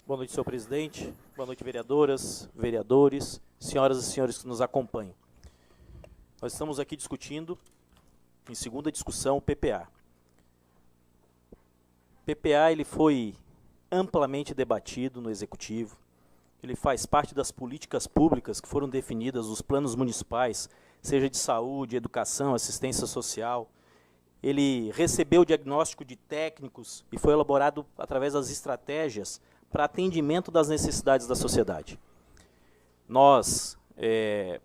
Boa noite, senhor presidente. Boa noite, vereadoras, vereadores, senhoras e senhores que nos acompanham. Nós estamos aqui discutindo, em segunda discussão, o PPA. O PPA ele foi amplamente debatido no Executivo. Ele faz parte das políticas públicas que foram definidas nos planos municipais, seja de saúde, educação, assistência social. Ele recebeu o diagnóstico de técnicos e foi elaborado através das estratégias para atendimento das necessidades da sociedade. Nós,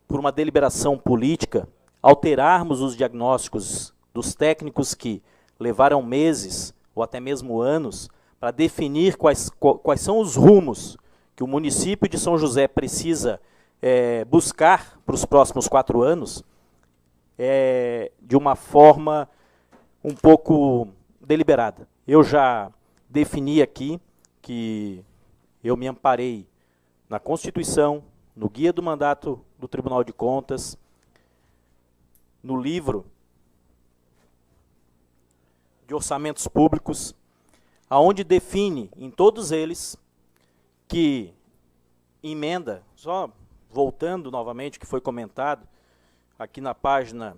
por uma deliberação política, alterarmos os diagnósticos dos técnicos que levaram meses ou até mesmo anos para definir quais são os rumos que o município de São José precisa buscar para os próximos 4 anos, de uma forma um pouco deliberada. Eu já defini aqui que eu me amparei na Constituição, no Guia do Mandato do Tribunal de Contas, no livro de orçamentos públicos, aonde define em todos eles que emenda, só voltando novamente, que foi comentado aqui na página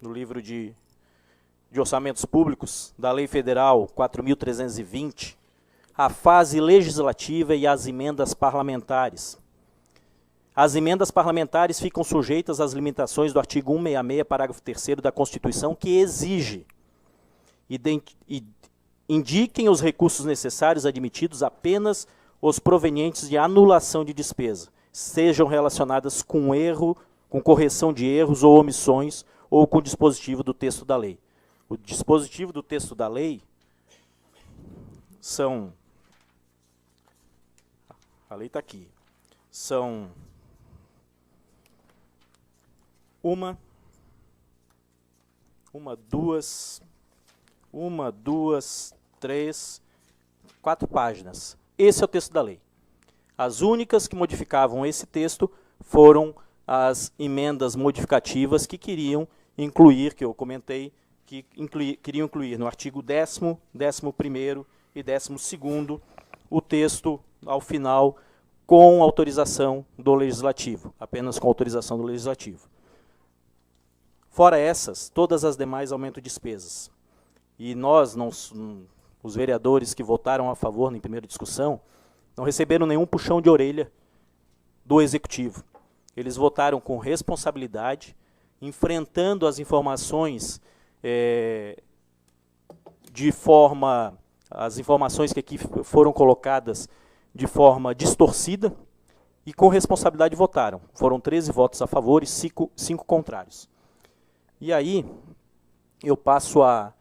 do livro de orçamentos públicos da Lei Federal 4.320, a fase legislativa e as emendas parlamentares. As emendas parlamentares ficam sujeitas às limitações do artigo 166, parágrafo 3º da Constituição, que exige indiquem os recursos necessários admitidos apenas os provenientes de anulação de despesa, sejam relacionadas com erro, com correção de erros ou omissões, ou com o dispositivo do texto da lei. O dispositivo do texto da lei são... A lei está aqui. São duas, três, 4 páginas. Esse é o texto da lei. As únicas que modificavam esse texto foram as emendas modificativas que queriam incluir, que eu comentei, que queriam incluir no artigo 10º, 11º e 12º o texto, ao final, com autorização do Legislativo, apenas com autorização do Legislativo. Fora essas, todas as demais aumentam despesas. E nós, os vereadores que votaram a favor na primeira discussão, não receberam nenhum puxão de orelha do Executivo. Eles votaram com responsabilidade, enfrentando as informações as informações que aqui foram colocadas de forma distorcida, e com responsabilidade votaram. Foram 13 votos a favor e 5 contrários. E aí, eu passo a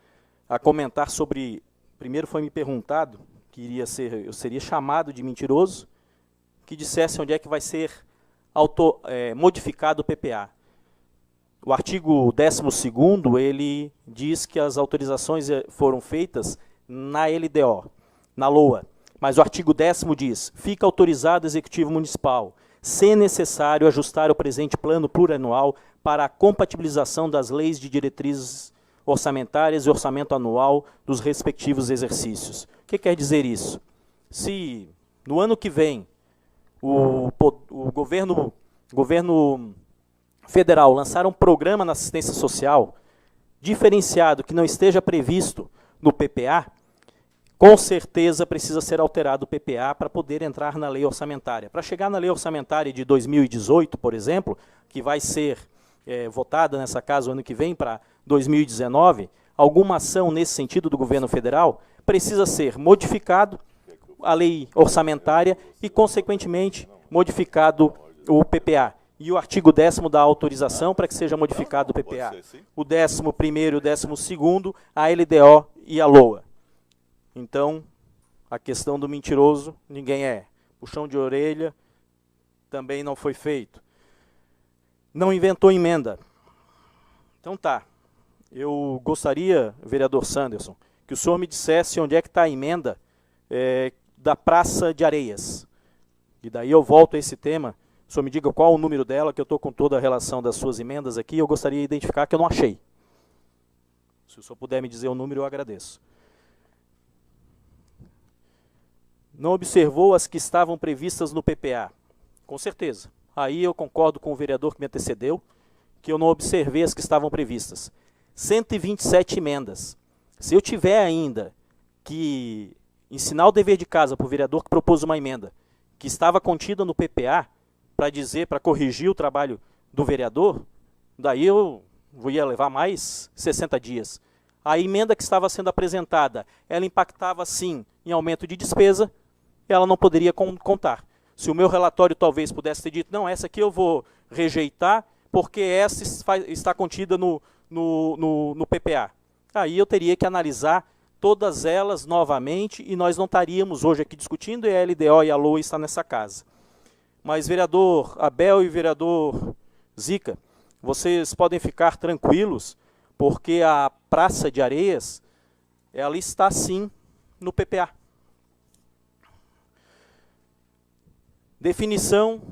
comentar sobre... Primeiro foi me perguntado que eu seria chamado de mentiroso, que dissesse onde é que vai ser modificado o PPA. O artigo 12º, ele diz que as autorizações foram feitas na LDO, na LOA. Mas o artigo 10º diz: fica autorizado o Executivo Municipal, se necessário, ajustar o presente plano plurianual para a compatibilização das leis de diretrizes orçamentárias e orçamento anual dos respectivos exercícios. O que quer dizer isso? Se no ano que vem o governo federal lançar um programa na assistência social diferenciado que não esteja previsto no PPA, com certeza precisa ser alterado o PPA para poder entrar na lei orçamentária. Para chegar na lei orçamentária de 2018, por exemplo, que vai ser votada nessa casa o ano que vem para 2019, alguma ação nesse sentido do governo federal precisa ser modificado a lei orçamentária e, consequentemente, modificado o PPA. E o artigo 10º dá autorização para que seja modificado o PPA. O 11º e o 12º, a LDO e a LOA. Então, a questão do mentiroso, ninguém é. Puxão de orelha também não foi feito. Não inventou emenda. Então tá. Eu gostaria, vereador Sanderson, que o senhor me dissesse onde é que está a emenda da Praça de Areias. E daí eu volto a esse tema. O senhor me diga qual o número dela, que eu estou com toda a relação das suas emendas aqui. Eu gostaria de identificar, que eu não achei. Se o senhor puder me dizer o número, eu agradeço. Não observou as que estavam previstas no PPA. Com certeza. Aí eu concordo com o vereador que me antecedeu, que eu não observei as que estavam previstas. 127 emendas. Se eu tiver ainda que ensinar o dever de casa para o vereador que propôs uma emenda que estava contida no PPA, para dizer, para corrigir o trabalho do vereador, daí eu ia levar mais 60 dias. A emenda que estava sendo apresentada, ela impactava sim em aumento de despesa, ela não poderia contar. Se o meu relatório talvez pudesse ter dito, não, essa aqui eu vou rejeitar, porque essa está contida no PPA. Aí eu teria que analisar todas elas novamente e nós não estaríamos hoje aqui discutindo e a LDO e a LOA estão nessa casa. Mas vereador Abel e vereador Zica, vocês podem ficar tranquilos, porque a Praça de Areias, ela está sim no PPA. Definição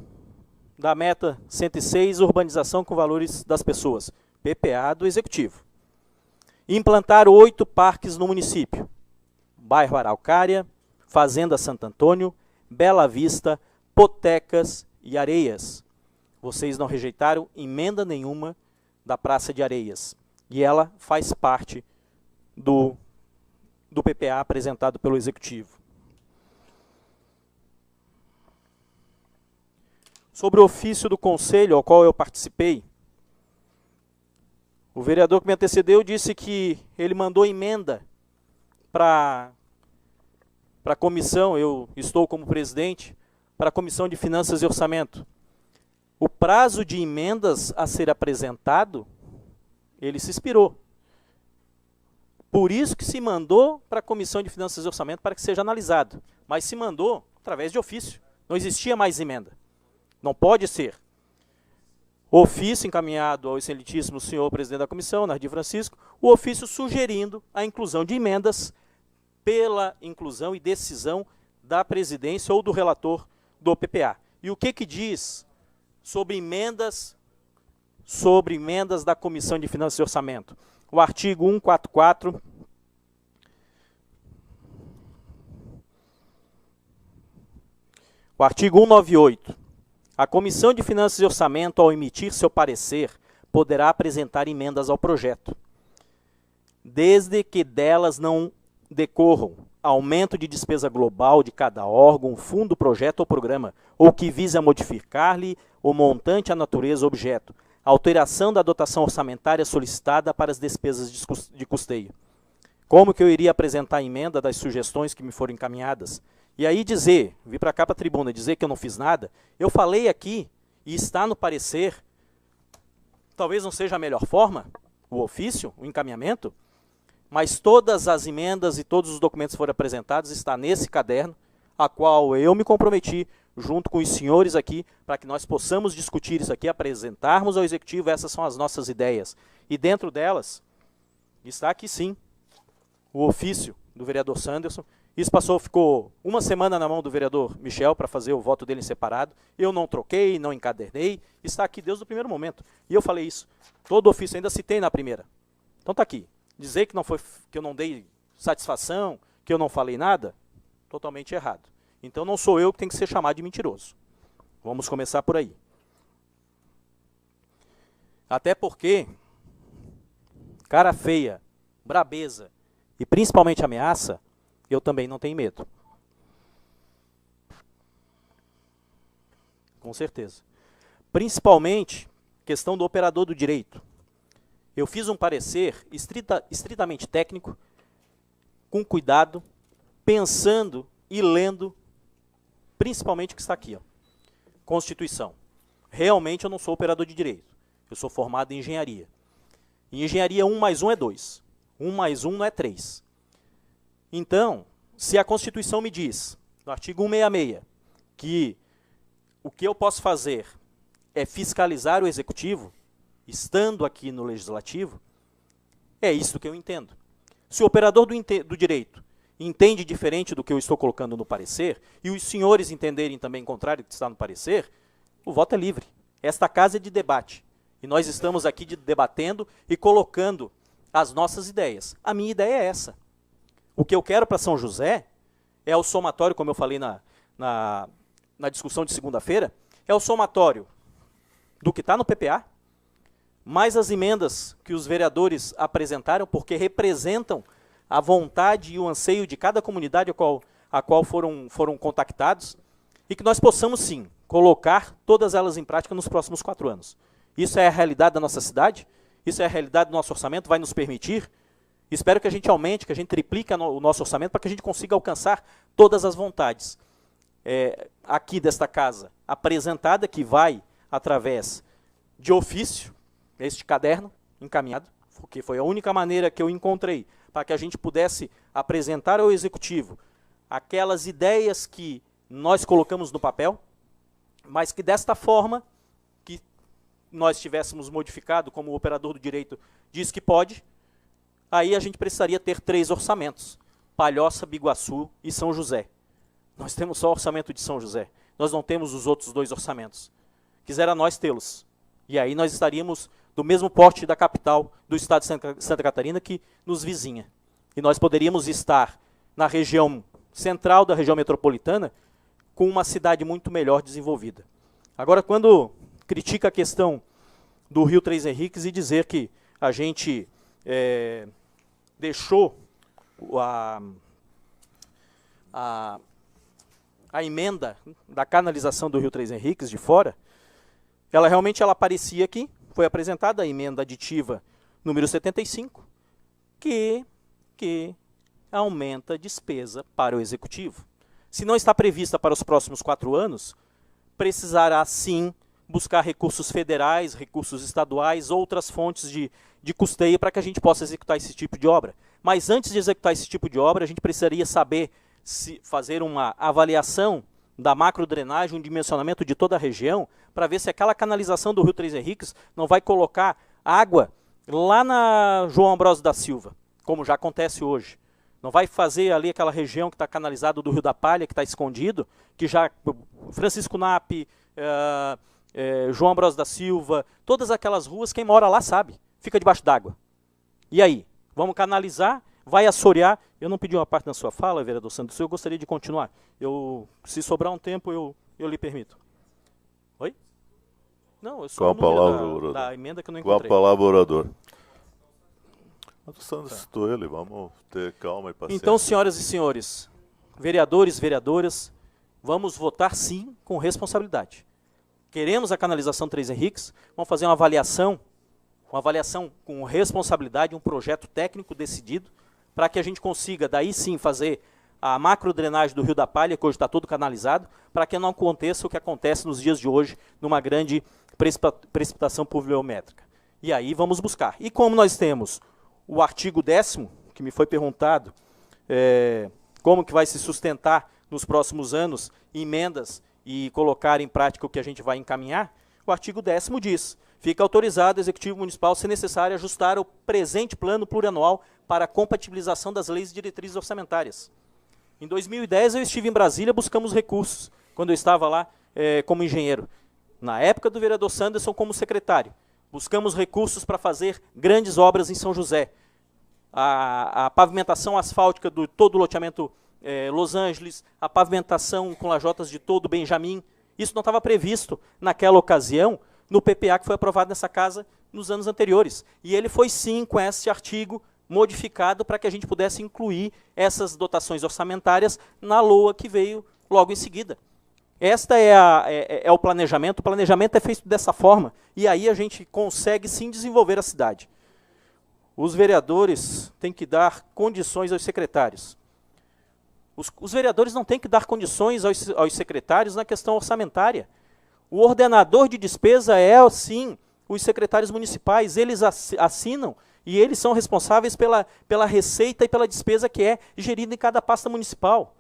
da meta 106, urbanização com valores das pessoas. PPA do Executivo. Implantar 8 parques no município. Bairro Araucária, Fazenda Santo Antônio, Bela Vista, Potecas e Areias. Vocês não rejeitaram emenda nenhuma da Praça de Areias. E ela faz parte do PPA apresentado pelo Executivo. Sobre o ofício do Conselho ao qual eu participei, o vereador que me antecedeu disse que ele mandou emenda para a comissão, eu estou como presidente, para a Comissão de Finanças e Orçamento. O prazo de emendas a ser apresentado, ele se expirou. Por isso que se mandou para a Comissão de Finanças e Orçamento para que seja analisado. Mas se mandou através de ofício. Não existia mais emenda. Não pode ser. Ofício encaminhado ao excelentíssimo senhor presidente da comissão, Nardi Francisco, o ofício sugerindo a inclusão de emendas pela inclusão e decisão da presidência ou do relator do PPA. E o que diz sobre emendas da Comissão de Finanças e Orçamento? O artigo 144, o artigo 198. A Comissão de Finanças e Orçamento, ao emitir seu parecer, poderá apresentar emendas ao projeto, desde que delas não decorram aumento de despesa global de cada órgão, fundo, projeto ou programa, ou que vise a modificar-lhe o montante, a natureza, objeto, alteração da dotação orçamentária solicitada para as despesas de custeio. Como que eu iria apresentar a emenda das sugestões que me foram encaminhadas? E aí vir para cá para a tribuna, dizer que eu não fiz nada, eu falei aqui, e está no parecer, talvez não seja a melhor forma, o ofício, o encaminhamento, mas todas as emendas e todos os documentos que foram apresentados está nesse caderno, a qual eu me comprometi, junto com os senhores aqui, para que nós possamos discutir isso aqui, apresentarmos ao Executivo, essas são as nossas ideias. E dentro delas, está aqui sim, o ofício do vereador Sanderson. Isso ficou uma semana na mão do vereador Michel para fazer o voto dele em separado. Eu não troquei, não encadernei, está aqui desde o primeiro momento. E eu falei isso, todo ofício, ainda citei na primeira. Então está aqui. Dizer que eu não dei satisfação, que eu não falei nada, totalmente errado. Então não sou eu que tenho que ser chamado de mentiroso. Vamos começar por aí. Até porque, cara feia, brabeza e principalmente ameaça, eu também não tenho medo. Com certeza. Principalmente, questão do operador do direito. Eu fiz um parecer estritamente técnico, com cuidado, pensando e lendo, principalmente o que está aqui, ó, Constituição. Realmente eu não sou operador de direito. Eu sou formado em engenharia. Em engenharia, 1 mais 1 é 2. 1 mais 1 não é 3. Então, se a Constituição me diz, no artigo 166, que o que eu posso fazer é fiscalizar o Executivo, estando aqui no Legislativo, é isso que eu entendo. Se o operador do direito entende diferente do que eu estou colocando no parecer, e os senhores entenderem também contrário do que está no parecer, o voto é livre. Esta casa é de debate. E nós estamos aqui debatendo e colocando as nossas ideias. A minha ideia é essa. O que eu quero para São José é o somatório, como eu falei na discussão de segunda-feira, é o somatório do que está no PPA, mais as emendas que os vereadores apresentaram, porque representam a vontade e o anseio de cada comunidade a qual foram contactados, e que nós possamos, sim, colocar todas elas em prática nos próximos 4 anos. Isso é a realidade da nossa cidade, isso é a realidade do nosso orçamento, vai nos permitir. Espero que a gente aumente, que a gente triplique o nosso orçamento para que a gente consiga alcançar todas as vontades aqui desta casa apresentada, que vai através de ofício, este caderno encaminhado, porque foi a única maneira que eu encontrei para que a gente pudesse apresentar ao Executivo aquelas ideias que nós colocamos no papel, mas que desta forma que nós tivéssemos modificado, como o operador do direito diz que pode, aí a gente precisaria ter 3 orçamentos, Palhoça, Biguaçu e São José. Nós temos só o orçamento de São José, nós não temos os outros 2 orçamentos. Quisera nós tê-los, e aí nós estaríamos do mesmo porte da capital do estado de Santa Catarina, que nos vizinha. E nós poderíamos estar na região central da região metropolitana com uma cidade muito melhor desenvolvida. Agora, quando critica a questão do Rio Três Henriques e dizer que a gente deixou a emenda da canalização do Rio Três Henriques de fora, ela realmente aparecia aqui, foi apresentada a emenda aditiva número 75, que aumenta a despesa para o Executivo. Se não está prevista para os próximos 4 anos, precisará sim buscar recursos federais, recursos estaduais, outras fontes de custeio para que a gente possa executar esse tipo de obra. Mas antes de executar esse tipo de obra, a gente precisaria saber fazer uma avaliação da macrodrenagem, um dimensionamento de toda a região, para ver se aquela canalização do Rio Três Henriques não vai colocar água lá na João Ambrosio da Silva, como já acontece hoje. Não vai fazer ali aquela região que está canalizada do Rio da Palha, que está escondido, que já Francisco Nape, João Ambrosio da Silva, todas aquelas ruas, quem mora lá sabe, fica debaixo d'água. E aí? Vamos canalizar, vai assorear. Eu não pedi uma parte da sua fala, vereador Santos, eu gostaria de continuar. Se sobrar um tempo, eu lhe permito. Oi? Não, eu sou da emenda que eu não encontrei. Com a palavra, orador. O Santos citou ele, vamos ter calma e paciência. Então, senhoras e senhores, vereadores, vereadoras, vamos votar sim com responsabilidade. Queremos a canalização Três Henriques, vamos fazer uma avaliação com responsabilidade, um projeto técnico decidido, para que a gente consiga, daí sim, fazer a macrodrenagem do Rio da Palha, que hoje está todo canalizado, para que não aconteça o que acontece nos dias de hoje, numa grande precipitação pluviométrica. E aí vamos buscar. E como nós temos o artigo 10º, que me foi perguntado, como que vai se sustentar nos próximos anos emendas e colocar em prática o que a gente vai encaminhar, o artigo 10º diz: fica autorizado o Executivo Municipal, se necessário, ajustar o presente plano plurianual para a compatibilização das leis e diretrizes orçamentárias. Em 2010, eu estive em Brasília, buscamos recursos, quando eu estava lá como engenheiro. Na época do vereador Sanderson como secretário, buscamos recursos para fazer grandes obras em São José. A pavimentação asfáltica de todo o loteamento Los Angeles, a pavimentação com lajotas de todo o Benjamin, isso não estava previsto naquela ocasião no PPA que foi aprovado nessa casa nos anos anteriores. E ele foi sim com esse artigo modificado para que a gente pudesse incluir essas dotações orçamentárias na LOA que veio logo em seguida. Esta é o planejamento é feito dessa forma, e aí a gente consegue sim desenvolver a cidade. Os vereadores têm que dar condições aos secretários. Os vereadores não têm que dar condições aos secretários na questão orçamentária. O ordenador de despesa é, sim, os secretários municipais, eles assinam e eles são responsáveis pela receita e pela despesa que é gerida em cada pasta municipal.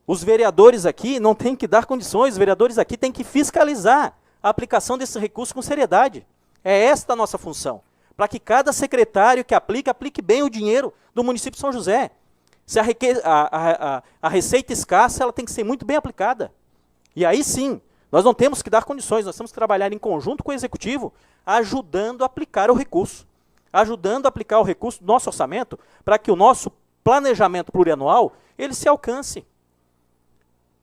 Os vereadores aqui não têm que dar condições, os vereadores aqui têm que fiscalizar a aplicação desse recurso com seriedade. É esta a nossa função, para que cada secretário que aplique bem o dinheiro do município de São José. Se a receita escassa, ela tem que ser muito bem aplicada. E aí sim, nós não temos que dar condições, nós temos que trabalhar em conjunto com o Executivo, ajudando a aplicar o recurso. Ajudando a aplicar o recurso do nosso orçamento, para que o nosso planejamento plurianual, ele se alcance.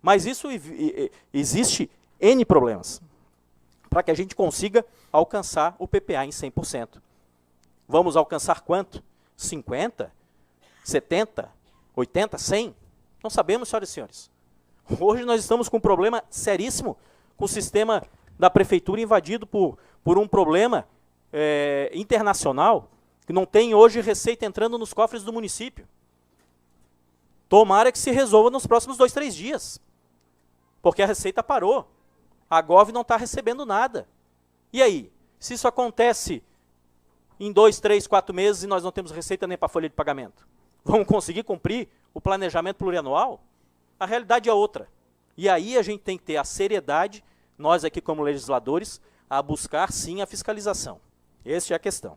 Mas isso existe N problemas para que a gente consiga alcançar o PPA em 100%. Vamos alcançar quanto? 50? 70? 80? 100? Não sabemos, senhoras e senhores. Hoje nós estamos com um problema seríssimo com o sistema da prefeitura invadido por um problema internacional que não tem hoje receita entrando nos cofres do município. Tomara que se resolva nos próximos 2, 3 dias. Porque a receita parou. A Gov não está recebendo nada. E aí? Se isso acontece em 2, 3, 4 meses e nós não temos receita nem para folha de pagamento, vamos conseguir cumprir o planejamento plurianual? A realidade é outra. E aí a gente tem que ter a seriedade, nós aqui como legisladores, a buscar sim a fiscalização. Essa é a questão.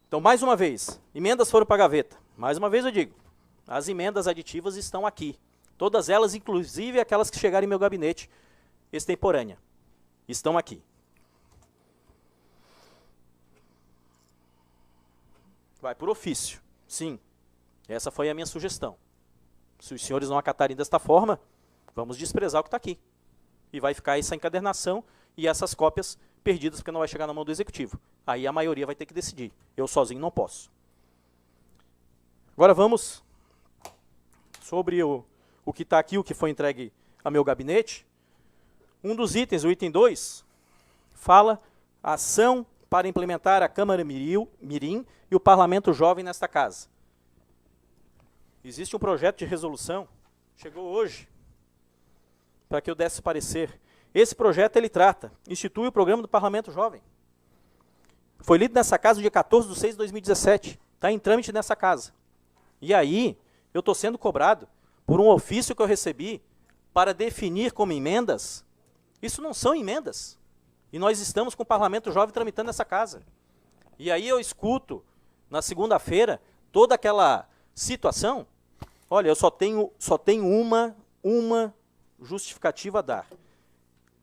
Então, mais uma vez, emendas foram para a gaveta. Mais uma vez eu digo, as emendas aditivas estão aqui. Todas elas, inclusive aquelas que chegaram em meu gabinete extemporânea, estão aqui. Vai por ofício, sim. Essa foi a minha sugestão. Se os senhores não acatarem desta forma, vamos desprezar o que está aqui. E vai ficar essa encadernação e essas cópias perdidas, porque não vai chegar na mão do executivo. Aí a maioria vai ter que decidir. Eu sozinho não posso. Agora vamos sobre o que está aqui, o que foi entregue a meu gabinete. Um dos itens, o item 2, fala ação para implementar a Câmara Mirim e o Parlamento Jovem nesta casa. Existe um projeto de resolução, chegou hoje, para que eu desse parecer. Esse projeto ele trata, institui o programa do Parlamento Jovem. Foi lido nessa casa no dia 14/6/2017, está em trâmite nessa casa. E aí, eu estou sendo cobrado por um ofício que eu recebi para definir como emendas. Isso não são emendas. E nós estamos com o Parlamento Jovem tramitando essa casa. E aí eu escuto, na segunda-feira, toda aquela situação. Olha, eu só tenho uma justificativa a dar,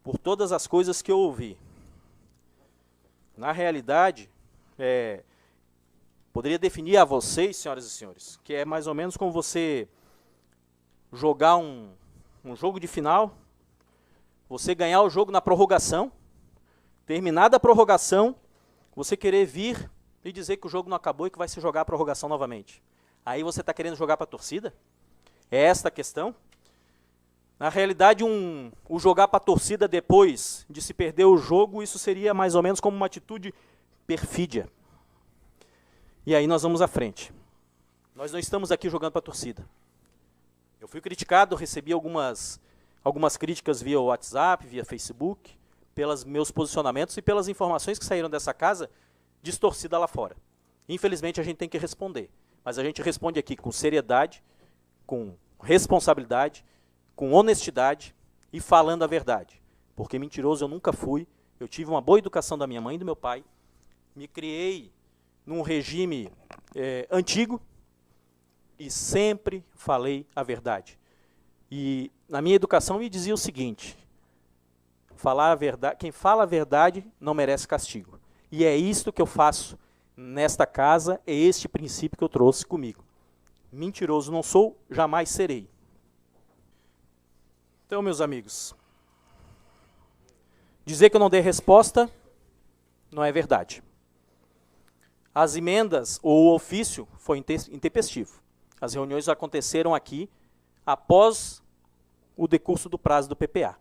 por todas as coisas que eu ouvi. Na realidade, poderia definir a vocês, senhoras e senhores, que é mais ou menos como você jogar um jogo de final, você ganhar o jogo na prorrogação, terminada a prorrogação, você querer vir e dizer que o jogo não acabou e que vai se jogar a prorrogação novamente. Aí você está querendo jogar para a torcida? É esta a questão? Na realidade, o jogar para a torcida depois de se perder o jogo, isso seria mais ou menos como uma atitude perfídia. E aí nós vamos à frente. Nós não estamos aqui jogando para a torcida. Eu fui criticado, recebi algumas críticas via WhatsApp, via Facebook, pelos meus posicionamentos e pelas informações que saíram dessa casa distorcida lá fora. Infelizmente, a gente tem que responder. Mas a gente responde aqui com seriedade, com responsabilidade, com honestidade e falando a verdade. Porque mentiroso eu nunca fui, eu tive uma boa educação da minha mãe e do meu pai, me criei num regime antigo e sempre falei a verdade. E na minha educação me dizia o seguinte: falar a verdade, quem fala a verdade não merece castigo. E é isto que eu faço nesta casa, é este princípio que eu trouxe comigo. Mentiroso não sou, jamais serei. Então, meus amigos, dizer que eu não dei resposta não é verdade. As emendas ou o ofício foi intempestivo. As reuniões aconteceram aqui após o decurso do prazo do PPA.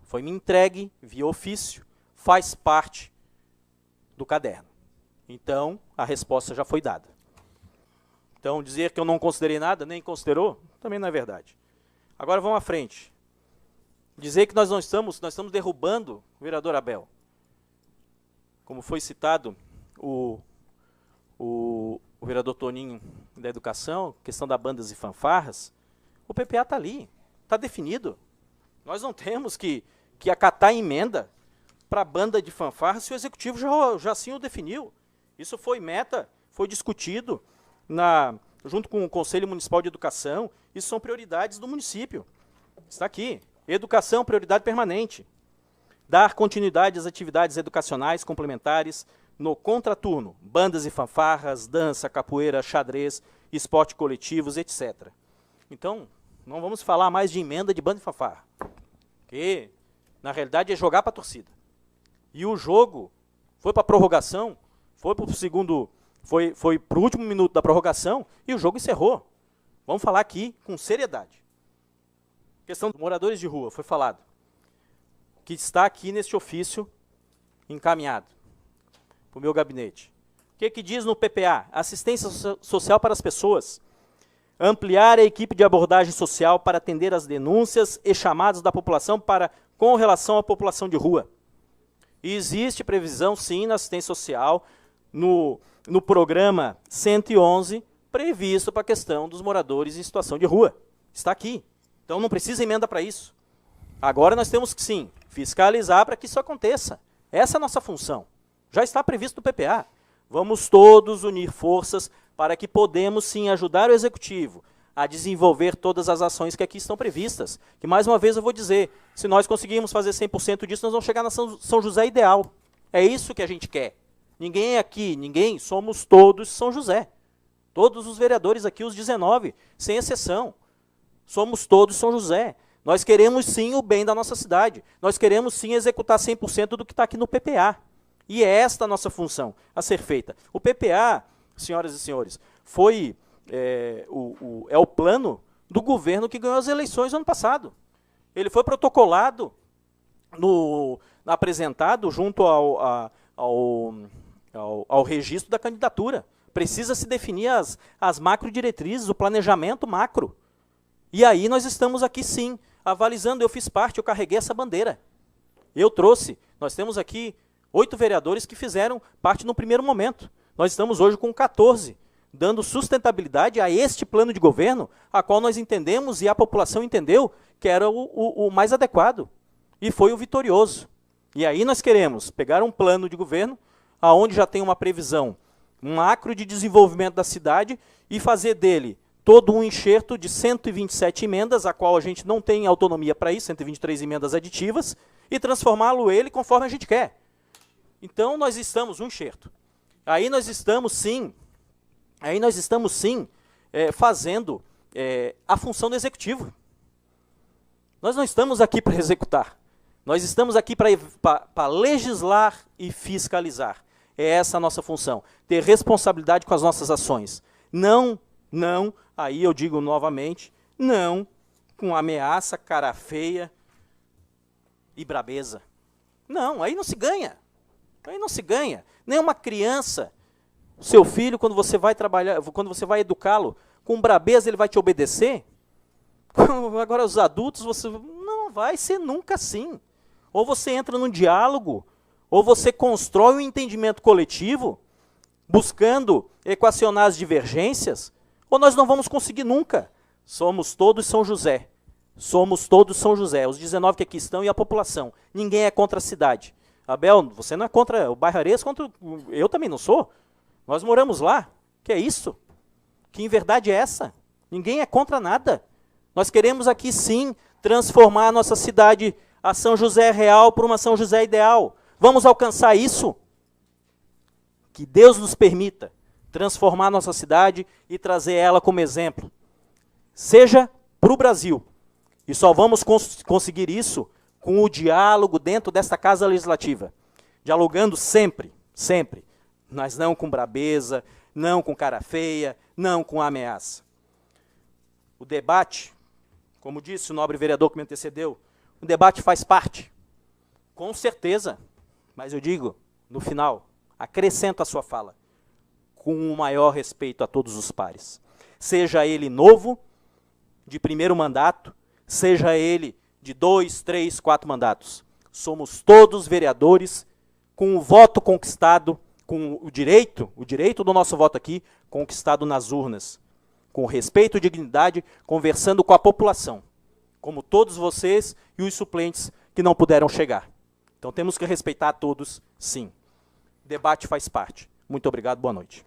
Foi me entregue via ofício, faz parte do caderno. Então, a resposta já foi dada. Então, dizer que eu não considerei nada, nem considerou, também não é verdade. Agora vamos à frente. Dizer que nós estamos derrubando o vereador Abel. Como foi citado o vereador Toninho da Educação, questão da bandas e fanfarras, o PPA está ali, está definido. Nós não temos que acatar emenda para a banda de fanfarras se o Executivo já assim o definiu. Isso foi meta, foi discutido junto com o Conselho Municipal de Educação, isso são prioridades do município. Está aqui, educação, prioridade permanente. Dar continuidade às atividades educacionais complementares no contraturno, bandas e fanfarras, dança, capoeira, xadrez, esporte coletivos, etc. Então, Não vamos falar mais de emenda de bando e fanfarra. Que, na realidade, é jogar para a torcida. E o jogo foi para a prorrogação, foi para o último minuto da prorrogação e o jogo encerrou. Vamos falar aqui com seriedade. Questão dos moradores de rua, foi falado. Que está aqui neste ofício encaminhado para o meu gabinete. O que diz no PPA? Assistência social para as pessoas. Ampliar a equipe de abordagem social para atender as denúncias e chamados da população com relação à população de rua. E existe previsão, sim, na assistência social, no programa 111, previsto para a questão dos moradores em situação de rua. Está aqui. Então não precisa emenda para isso. Agora nós temos que, sim, fiscalizar para que isso aconteça. Essa é a nossa função. Já está previsto no PPA. Vamos todos unir forças para que podemos, sim, ajudar o Executivo a desenvolver todas as ações que aqui estão previstas. Que, mais uma vez, eu vou dizer, se nós conseguirmos fazer 100% disso, nós vamos chegar na São José ideal. É isso que a gente quer. Ninguém aqui, somos todos São José. Todos os vereadores aqui, os 19, sem exceção. Somos todos São José. Nós queremos, sim, o bem da nossa cidade. Nós queremos, sim, executar 100% do que está aqui no PPA. E é esta a nossa função a ser feita. O PPA, senhoras e senhores, é o plano do governo que ganhou as eleições no ano passado. Ele foi protocolado, apresentado junto ao registro da candidatura. Precisa se definir as macro-diretrizes, o planejamento macro. E aí nós estamos aqui, sim, avalizando. Eu fiz parte, eu carreguei essa bandeira. Eu trouxe. Nós temos aqui 8 vereadores que fizeram parte no primeiro momento. Nós estamos hoje com 14, dando sustentabilidade a este plano de governo, a qual nós entendemos e a população entendeu que era o mais adequado. E foi o vitorioso. E aí nós queremos pegar um plano de governo, onde já tem uma previsão macro de desenvolvimento da cidade, e fazer dele todo um enxerto de 127 emendas, a qual a gente não tem autonomia para isso, 123 emendas aditivas, e transformá-lo ele conforme a gente quer. Então nós estamos, um enxerto. Aí nós estamos sim, fazendo a função do Executivo. Nós não estamos aqui para executar. Nós estamos aqui para legislar e fiscalizar. É essa a nossa função. Ter responsabilidade com as nossas ações. Não, aí eu digo novamente, não com ameaça, cara feia e brabeza. Não, aí não se ganha. Aí não se ganha. Nem uma criança, seu filho, quando você vai trabalhar, quando você vai educá-lo, com brabeza ele vai te obedecer? Agora os adultos, você não vai ser nunca assim. Ou você entra num diálogo, ou você constrói um entendimento coletivo, buscando equacionar as divergências, ou nós não vamos conseguir nunca. Somos todos São José. Somos todos São José. Os 19 que aqui estão e a população. Ninguém é contra a cidade. Abel, você não é contra o bairro Areias, eu também não sou. Nós moramos lá. Que é isso? Que inverdade é essa? Ninguém é contra nada. Nós queremos aqui, sim, transformar a nossa cidade, a São José real, por uma São José ideal. Vamos alcançar isso? Que Deus nos permita transformar a nossa cidade e trazer ela como exemplo. Seja para o Brasil. E só vamos conseguir isso com o diálogo dentro desta Casa Legislativa. Dialogando sempre, sempre. Mas não com brabeza, não com cara feia, não com ameaça. O debate, como disse o nobre vereador que me antecedeu, o debate faz parte. Com certeza. Mas eu digo, no final, acrescento a sua fala, com o maior respeito a todos os pares. Seja ele novo, de primeiro mandato, seja ele de 2, 3, 4 mandatos. Somos todos vereadores com o voto conquistado, com o direito do nosso voto aqui, conquistado nas urnas. Com respeito e dignidade, conversando com a população. Como todos vocês e os suplentes que não puderam chegar. Então temos que respeitar a todos, sim. Debate faz parte. Muito obrigado, boa noite.